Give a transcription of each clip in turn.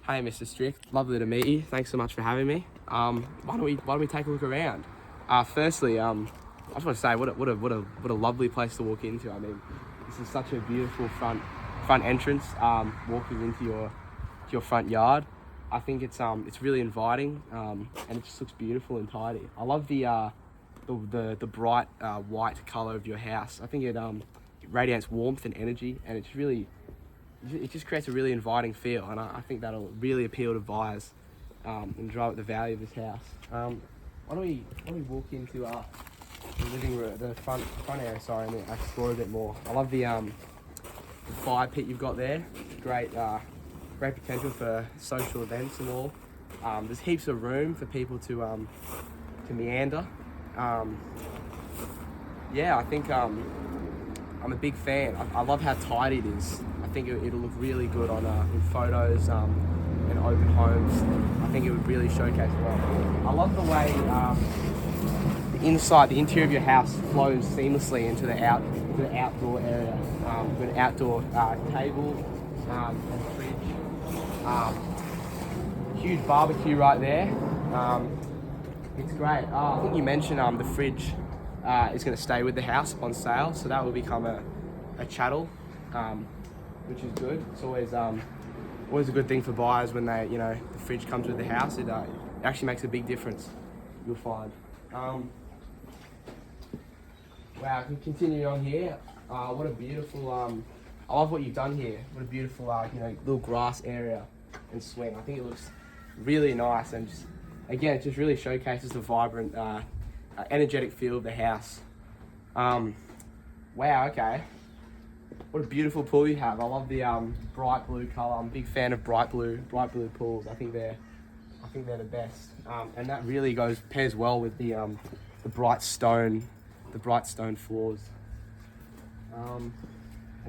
Hey, Mr. Strick, lovely to meet you. Thanks so much for having me. Why don't we take a look around? Firstly, I just want to say what a lovely place to walk into. I mean, this is such a beautiful front entrance. Walking into your front yard, I think it's really inviting, and it just looks beautiful and tidy. I love the bright white color of your house. I think it radiates warmth and energy, and it just creates a really inviting feel, and I think that'll really appeal to buyers and drive up the value of this house. Why don't we walk into the living room, the front area, sorry, and explore a bit more. I love the fire pit you've got there. Great potential for social events and all. There's heaps of room for people to meander. Yeah, I think I'm a big fan. I love how tidy it is. I think it'll look really good on in photos and open homes. I think it would really showcase well. I love the way the interior of your house flows seamlessly into the outdoor area. With an outdoor table and fridge. Huge barbecue right there. It's great. I think you mentioned the fridge is going to stay with the house upon sale, so that will become a chattel, which is good. It's always a good thing for buyers when the fridge comes with the house. It actually makes a big difference, you'll find. Wow, I can continue on here. What a beautiful, I love what you've done here. What a beautiful, little grass area and swing. I think it looks really nice, and it just really showcases the vibrant, energetic feel of the house. Wow, okay. What a beautiful pool you have. I love the bright blue color. I'm a big fan of bright blue pools. I think they're the best. And that really pairs well with the bright stone floors. And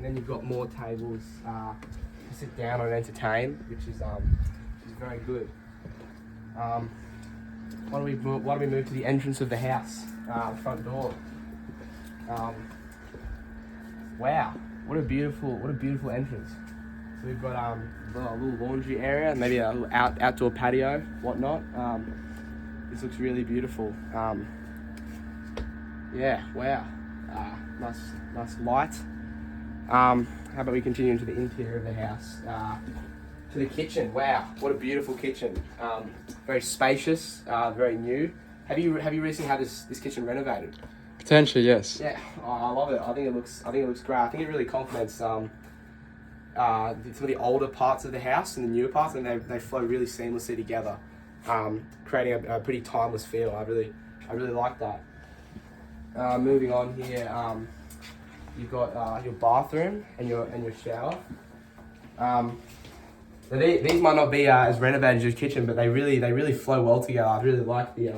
then you've got more tables to sit down and entertain, which is very good. Why don't we move to the entrance of the house, front door. Wow, what a beautiful entrance. So we've got a little laundry area, maybe a little outdoor patio, whatnot. This looks really beautiful. Yeah, wow. Nice light. How about we continue into the interior of the house? To the kitchen. Wow, what a beautiful kitchen. Very spacious, very new. Have you recently had this kitchen renovated? Potentially, yes. Yeah, I love it. I think it looks great. I think it really complements some of the older parts of the house and the newer parts, and they flow really seamlessly together, creating a pretty timeless feel. I really like that. Moving on here, you've got your bathroom and your shower. So these might not be as renovated as your kitchen, but they really flow well together. I really like the.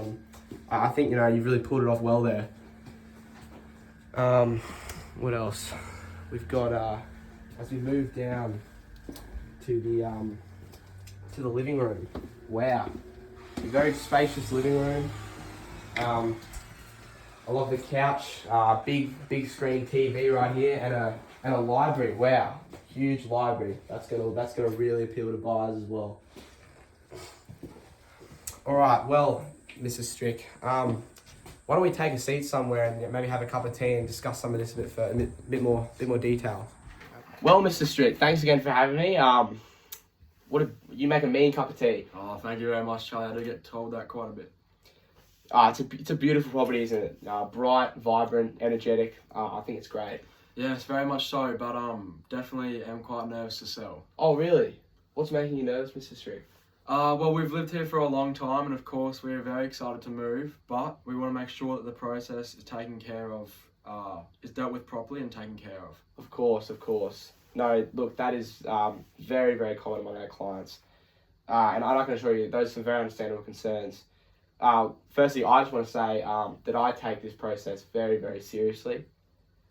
I think you've really pulled it off well there. What else? We've got as we move down to the living room. Wow, a very spacious living room. I love the couch. Big screen TV right here, and a library. Wow, huge library. That's gonna really appeal to buyers as well. All right, well, Mrs. Strick, why don't we take a seat somewhere and maybe have a cup of tea and discuss some of this a bit more detail. Well, Mr. Strick, thanks again for having me. You make a mean cup of tea. Oh, thank you very much, Charlie. I do get told that quite a bit. It's a beautiful property, isn't it? Bright, vibrant, energetic. I think it's great. Yes, very much so, but definitely am quite nervous to sell. Oh, really? What's making you nervous, Mr. Strick? Well, we've lived here for a long time, and of course we're very excited to move, but we want to make sure that the process is taken care of, is dealt with properly and taken care of. Of course. No, look, that is very, very common among our clients. And I can assure you, those are some very understandable concerns. Firstly, I just want to say that I take this process very, very seriously.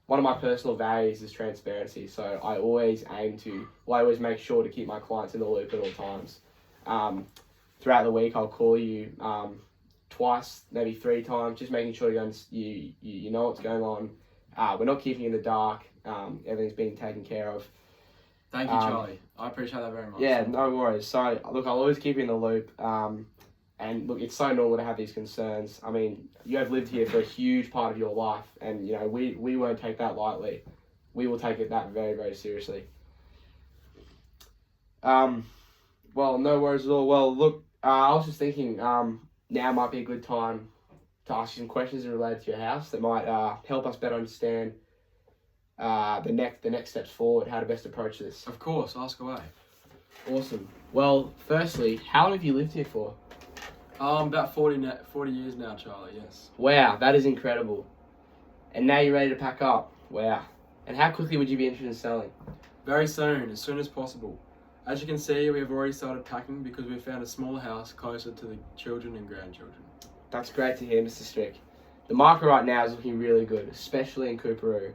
One of my personal values is transparency, so I always make sure to keep my clients in the loop at all times. Throughout the week, I'll call you twice, maybe 3 times, just making sure you know what's going on. We're not keeping you in the dark. Everything's being taken care of. Thank you, Charlie. I appreciate that very much. Yeah, no worries. So, look, I'll always keep you in the loop. And look, it's so normal to have these concerns. I mean, you have lived here for a huge part of your life, and we won't take that lightly. We will take that very, very seriously. Well, no worries at all. Well, look, I was just thinking, now might be a good time to ask you some questions related to your house that might help us better understand the next steps forward, how to best approach this. Of course, ask away. Awesome. Well, firstly, how long have you lived here for? About 40 years now, Charlie, yes. Wow, that is incredible. And now you're ready to pack up. Wow. And how quickly would you be interested in selling? Very soon, as soon as possible. As you can see, we have already started packing because we found a smaller house closer to the children and grandchildren. That's great to hear, Mr. Strick. The market right now is looking really good, especially in Cooperoo.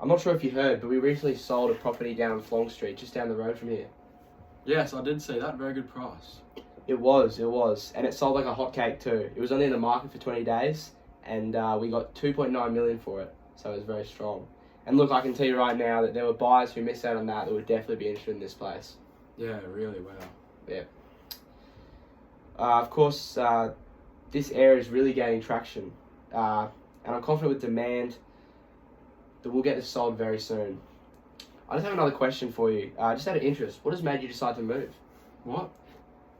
I'm not sure if you heard, but we recently sold a property down on Flong Street, just down the road from here. Yes, I did see that. Very good price. It was. And it sold like a hotcake too. It was only in the market for 20 days, and we got 2.9 million for it, so it was very strong. And look, I can tell you right now that there were buyers who missed out on that would definitely be interested in this place. Yeah, really, wow. Yeah. Of course, this area is really gaining traction, and I'm confident with demand that we'll get this sold very soon. I just have another question for you. Just out of interest, what has made you decide to move? What?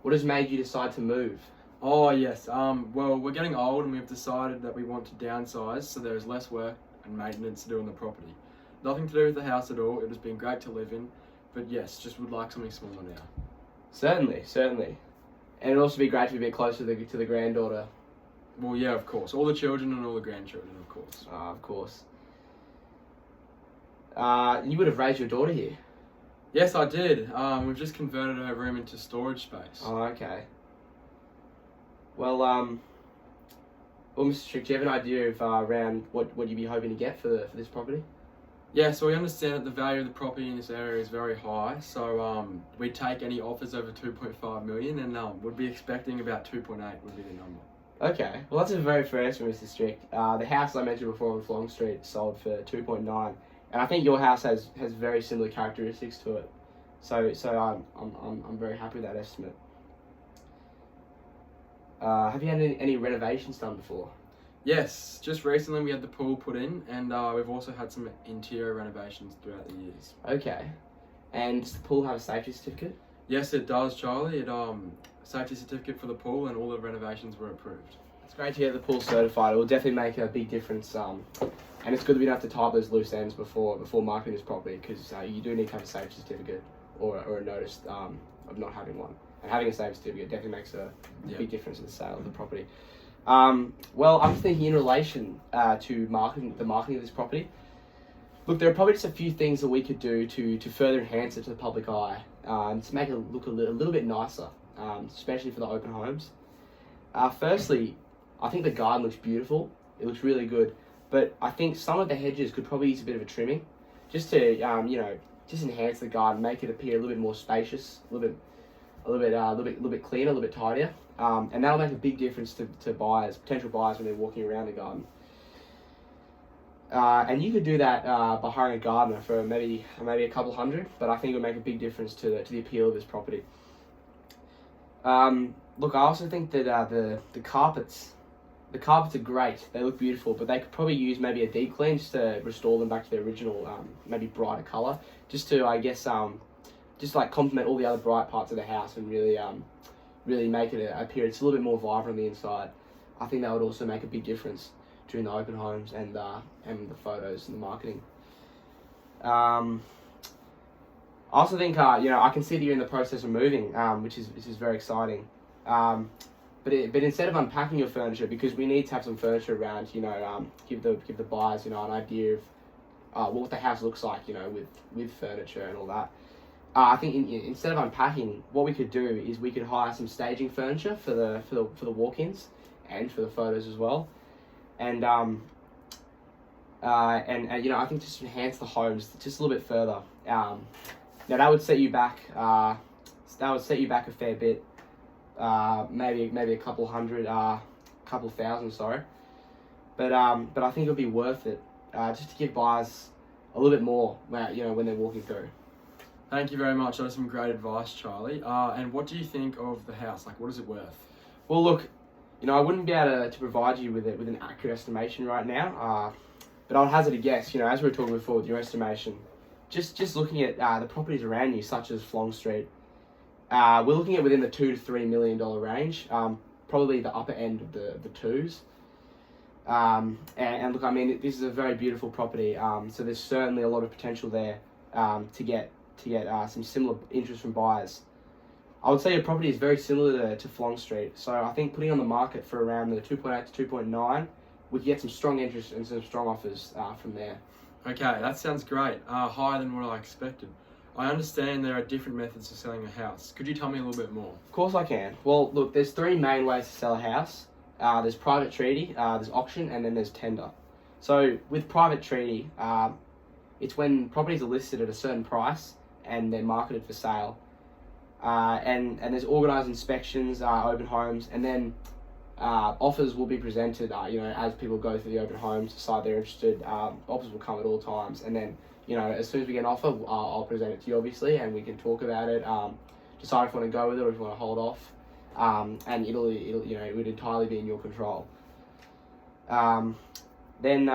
What has made you decide to move? Oh, yes. Well, we're getting old and we've decided that we want to downsize so there is less work and maintenance to do on the property. Nothing to do with the house at all. It has been great to live in, but yes, just would like something smaller now. Certainly. And it'd also be great to be a bit closer to the granddaughter. Well, yeah, of course. All the children and all the grandchildren, of course. Of course. You would have raised your daughter here. Yes, I did. We've just converted her room into storage space. Oh, okay. Well, Mr. Strick, do you have an idea of around what you'd be hoping to get for this property? Yeah, so we understand that the value of the property in this area is very high, so we'd take any offers over 2.5 million and would be expecting about 2.8 would be the number. Okay, well that's a very fair answer, Mr. Strick. The house I mentioned before on Flong Street sold for 2.9, and I think your house has very similar characteristics to it. So I'm very happy with that estimate. Have you had any renovations done before? Yes, just recently we had the pool put in, and we've also had some interior renovations throughout the years. Okay, and does the pool have a safety certificate? Yes, it does, Charlie. It safety certificate for the pool, and all the renovations were approved. It's great to get the pool certified. It will definitely make a big difference. And it's good that we don't have to tie up those loose ends before marketing this property, because you do need to have a safety certificate or a notice of not having one. And having a safety certificate definitely makes a big difference in the sale of the property. Well, I'm thinking in relation to the marketing of this property. Look, there are probably just a few things that we could do to further enhance it to the public eye, to make it look a little bit nicer, especially for the open homes. Firstly, I think the garden looks beautiful. It looks really good, but I think some of the hedges could probably use a bit of a trimming, just to just enhance the garden, make it appear a little bit more spacious, a little bit cleaner, a little bit tidier, and that'll make a big difference to potential buyers when they're walking around the garden. And you could do that by hiring a gardener for maybe a couple hundred, but I think it would make a big difference to the appeal of this property. Look, I also think that the carpets are great. They look beautiful, but they could probably use maybe a deep clean just to restore them back to their original, maybe brighter color, just to, I guess, just like complement all the other bright parts of the house and really make it appear it's a little bit more vibrant on the inside. I think that would also make a big difference during the open homes and the photos and the marketing. I also think I can see that you're in the process of moving, which is very exciting. But instead of unpacking your furniture, because we need to have some furniture around, give the buyers an idea of what the house looks like, with furniture and all that. I think instead of unpacking, what we could do is we could hire some staging furniture for the walk-ins and for the photos as well, and I think just enhance the homes just a little bit further. Now that would set you back. That would set you back a fair bit. Maybe a couple thousand, sorry. But I think it'll be worth it, just to give buyers a little bit more, when they're walking through. Thank you very much. That was some great advice, Charlie. And what do you think of the house? Like, what is it worth? Well, look, I wouldn't be able to provide you with an accurate estimation right now, but I'll hazard a guess. As we were talking before with your estimation, just looking at the properties around you, such as Flong Street, we're looking at within the $2 to $3 million range, probably the upper end of the twos. And look, I mean, this is a very beautiful property, so there's certainly a lot of potential there to get some similar interest from buyers. I would say your property is very similar to Flong Street, so I think putting on the market for around the 2.8 to 2.9, we could get some strong interest and some strong offers from there. Okay, that sounds great. Higher than what I expected. I understand there are different methods of selling a house. Could you tell me a little bit more? Of course I can. Well, look, there's three main ways to sell a house. There's private treaty, there's auction, and then there's tender. So with private treaty, it's when properties are listed at a certain price and they're marketed for sale. And there's organised inspections, open homes, and then offers will be presented, as people go through the open homes, decide they're interested. Offers will come at all times, and then, as soon as we get an offer, I'll present it to you, obviously, and we can talk about it, decide if we want to go with it or if we want to hold off, and it'll it would entirely be in your control. Then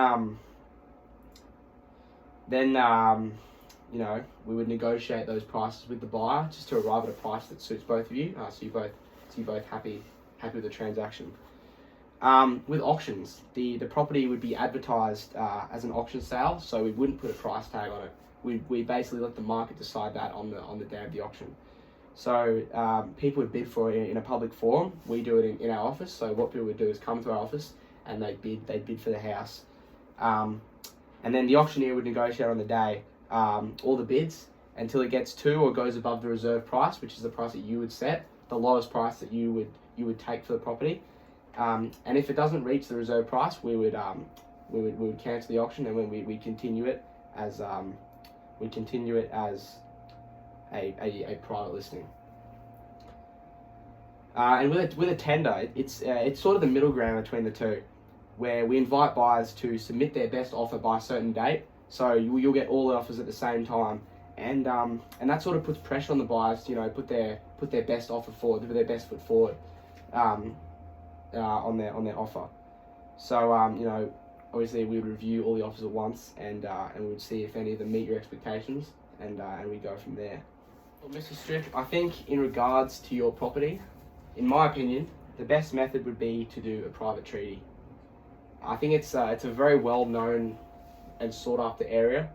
we would negotiate those prices with the buyer just to arrive at a price that suits both of you, so you're both happy with the transaction. With auctions, the property would be advertised as an auction sale, so we wouldn't put a price tag on it. We basically let the market decide that on the day of the auction. So people would bid for it in a public forum. We do it in our office. So what people would do is come to our office and they bid for the house, and then the auctioneer would negotiate on the day all the bids until it gets to or goes above the reserve price, which is the price that you would set, the lowest price that you would take for the property. And if it doesn't reach the reserve price, we would cancel the auction, and when we continue it as a private listing. And with a tender, it's sort of the middle ground between the two, where we invite buyers to submit their best offer by a certain date. So you'll get all the offers at the same time, and that sort of puts pressure on the buyers to put their best offer forward, put their best foot forward on their offer. So obviously we would review all the offers at once, and we would see if any of them meet your expectations, and we go from there. Well, Mr. Strick, I think in regards to your property, in my opinion, the best method would be to do a private treaty. I think it's a very well known and sought after area,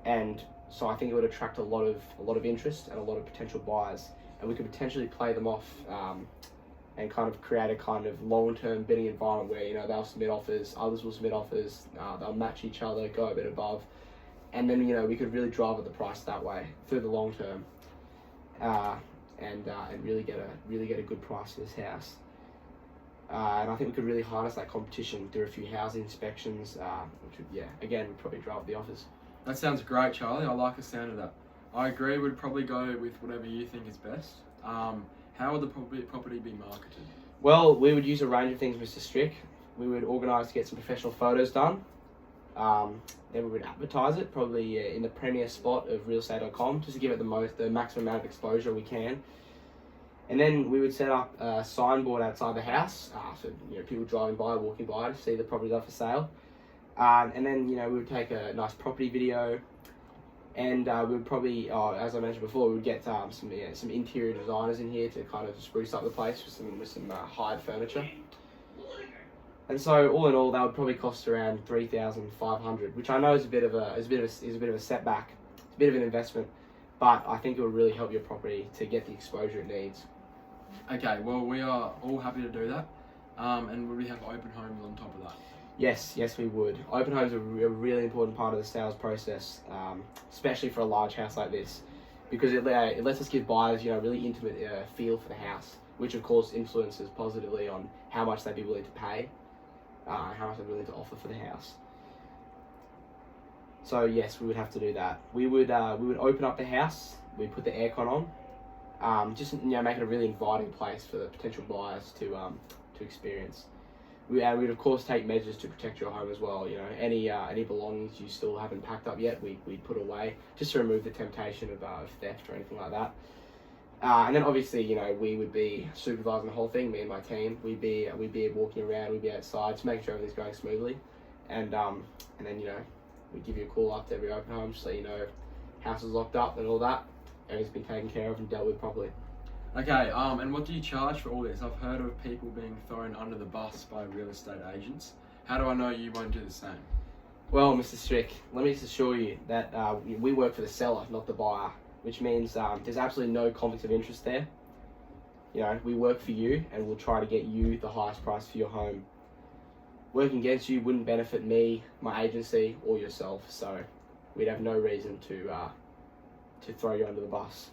and so I think it would attract a lot of interest and a lot of potential buyers, and we could potentially play them off and kind of create a kind of long-term bidding environment where they'll submit offers, others will submit offers, they'll match each other, go a bit above, and then we could really drive up the price that way through the long term, and really get a good price for this house. And I think we could really harness that competition, do a few housing inspections, which would, again, would probably drive the offers. That sounds great, Charlie. I like the sound of that. I agree. We'd probably go with whatever you think is best. How would the property be marketed? Well, we would use a range of things, Mr. Strick. We would organise to get some professional photos done. Then we would advertise it, probably in the premier spot of realestate.com, just to give it the maximum amount of exposure we can. And then we would set up a signboard outside the house, so people driving by, walking by, to see the properties up for sale. And then we would take a nice property video, and we would probably, as I mentioned before, we would get some interior designers in here to kind of spruce up the place with some hired furniture. And so all in all, that would probably cost around $3,500, which I know is a bit of a setback. It's a bit of an investment, but I think it would really help your property to get the exposure it needs. Okay, well, we are all happy to do that. And would we have open homes on top of that? Yes, we would. Open homes are a really important part of the sales process, especially for a large house like this, because it lets us give buyers, really intimate feel for the house, which of course influences positively on how much they'd be willing to pay, how much they're willing to offer for the house. So yes, we would have to do that. We would open up the house. We'd put the aircon on, just make it a really inviting place for the potential buyers to experience. And we'd of course take measures to protect your home as well. You know, any belongings you still haven't packed up yet, we'd put away just to remove the temptation of theft or anything like that. And then obviously, you know, we would be supervising the whole thing. Me and my team, we'd be walking around, we'd be outside, just making sure everything's going smoothly. And then, you know, we'd give you a call after every open home, just so you know house is locked up and all that. Everything's been taken care of and dealt with properly. Okay, and what do you charge for all this? I've heard of people being thrown under the bus by real estate agents. How do I know you won't do the same? Well, Mr. Strick, let me just assure you that we work for the seller, not the buyer, which means there's absolutely no conflict of interest there. You know, we work for you and we'll try to get you the highest price for your home. Working against you wouldn't benefit me, my agency, or yourself, so we'd have no reason to throw you under the bus.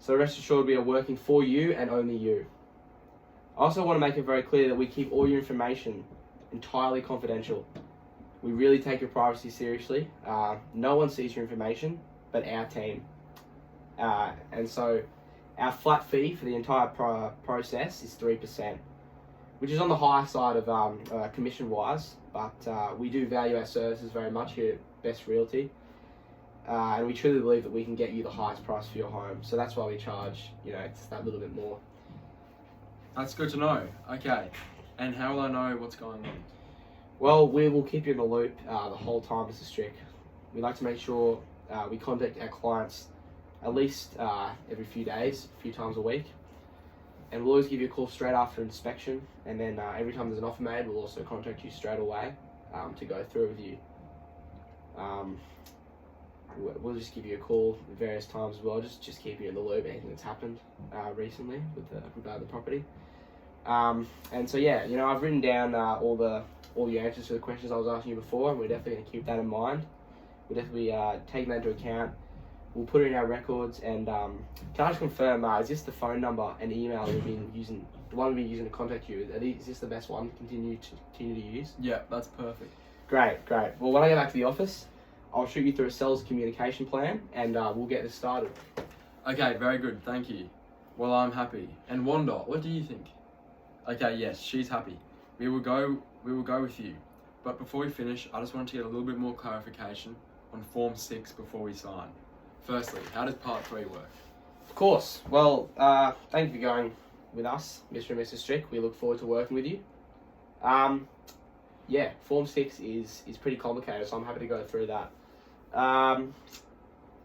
So rest assured we are working for you and only you. I also want to make it very clear that we keep all your information entirely confidential. We really take your privacy seriously. No one sees your information but our team. And so our flat fee for the entire process is 3%, which is on the higher side of commission-wise, but we do value our services very much here at Best Realty. And we truly believe that we can get you the highest price for your home. So that's why we charge, you know, it's that little bit more. That's good to know. Okay. And how will I know what's going on? Well, we will keep you in the loop the whole time, Mr. Strick. We like to make sure we contact our clients at least every few days, a few times a week. And we'll always give you a call straight after inspection. And then every time there's an offer made, we'll also contact you straight away to go through it with you. We'll just give you a call at various times as well, just keep you in the loop, anything that's happened recently with the property. And so yeah, you know, I've written down all your answers to the questions I was asking you before, and we're definitely going to keep that in mind. We'll definitely take that into account. We'll put it in our records, and can I just confirm, is this the phone number and email we've been using, the one we've been using to contact you? Is this the best one to continue to use? Yeah, that's perfect. Great. Well, when I get back to the office, I'll shoot you through a sales communication plan, and we'll get this started. Okay, very good, thank you. Well, I'm happy. And Wanda, what do you think? Okay, yes, she's happy. We will go with you. But before we finish, I just want to get a little bit more clarification on Form 6 before we sign. Firstly, how does Part 3 work? Of course. Well, thank you for going with us, Mr. and Mrs. Strick. We look forward to working with you. Yeah, Form 6 is pretty complicated, so I'm happy to go through that.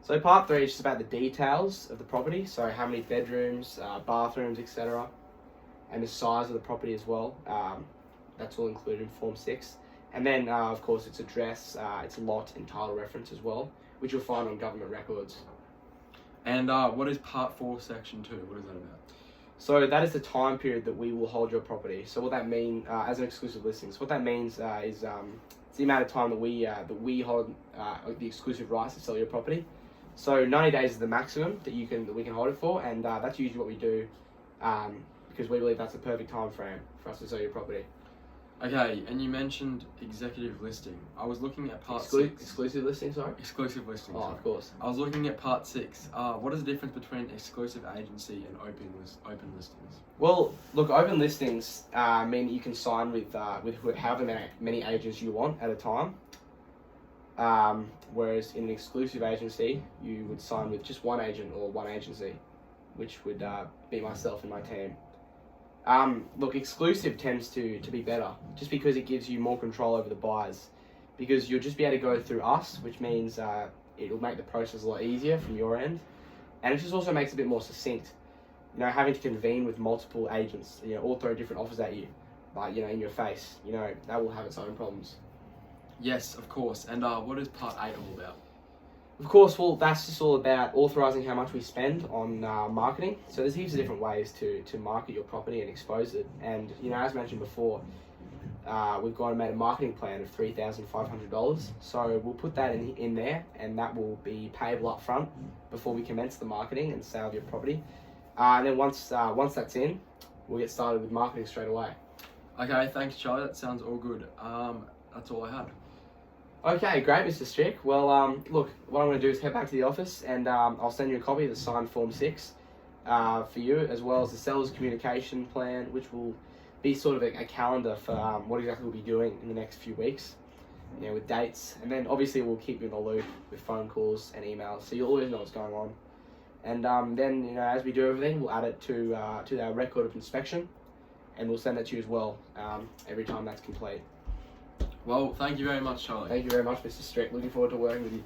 So Part 3 is just about the details of the property, so how many bedrooms, bathrooms, etc. And the size of the property as well. That's all included in Form 6. And then, of course, its address, its lot and title reference as well, which you'll find on government records. And what is Part 4, Section 2? What is that about? So that is the time period that we will hold your property. So what that means, as an exclusive listing, so what that means is it's the amount of time that we hold the exclusive rights to sell your property. So 90 days is the maximum that we can hold it for, and that's usually what we do because we believe that's the perfect time frame for us to sell your property. Okay, and you mentioned executive listing. I was looking at Part 6. Exclusive listing, sorry? Exclusive listing. Oh, sorry. of course. I was looking at Part 6. What is the difference between exclusive agency and open listings? Well, look, open listings mean that you can sign with however many agents you want at a time. Whereas in an exclusive agency, you would sign with just one agent or one agency, which would be myself and my team. Look, exclusive tends to be better, just because it gives you more control over the buyers. Because you'll just be able to go through us, which means it'll make the process a lot easier from your end. And it just also makes it a bit more succinct. You know, having to convene with multiple agents, you know, all throw different offers at you, like, you know, in your face, you know, that will have its own problems. Yes, of course. And what is Part 8 all about? Of course, well, that's just all about authorising how much we spend on marketing. So there's heaps of different ways to market your property and expose it. And, you know, as mentioned before, we've gone and made a marketing plan of $3,500. So we'll put that in there, and that will be payable up front before we commence the marketing and sale of your property. And then once that's in, we'll get started with marketing straight away. Okay, thanks, Charlie. That sounds all good. That's all I had. Okay, great, Mr. Strick. Well, look, what I'm going to do is head back to the office, and I'll send you a copy of the signed Form 6 for you, as well as the seller's communication plan, which will be sort of a calendar for what exactly we'll be doing in the next few weeks, with dates. And then obviously we'll keep you in the loop with phone calls and emails, so you'll always know what's going on. And then, as we do everything, we'll add it to our record of inspection, and we'll send it to you as well every time that's complete. Well, thank you very much, Charlie. Thank you very much, Mr. Strick. Looking forward to working with you.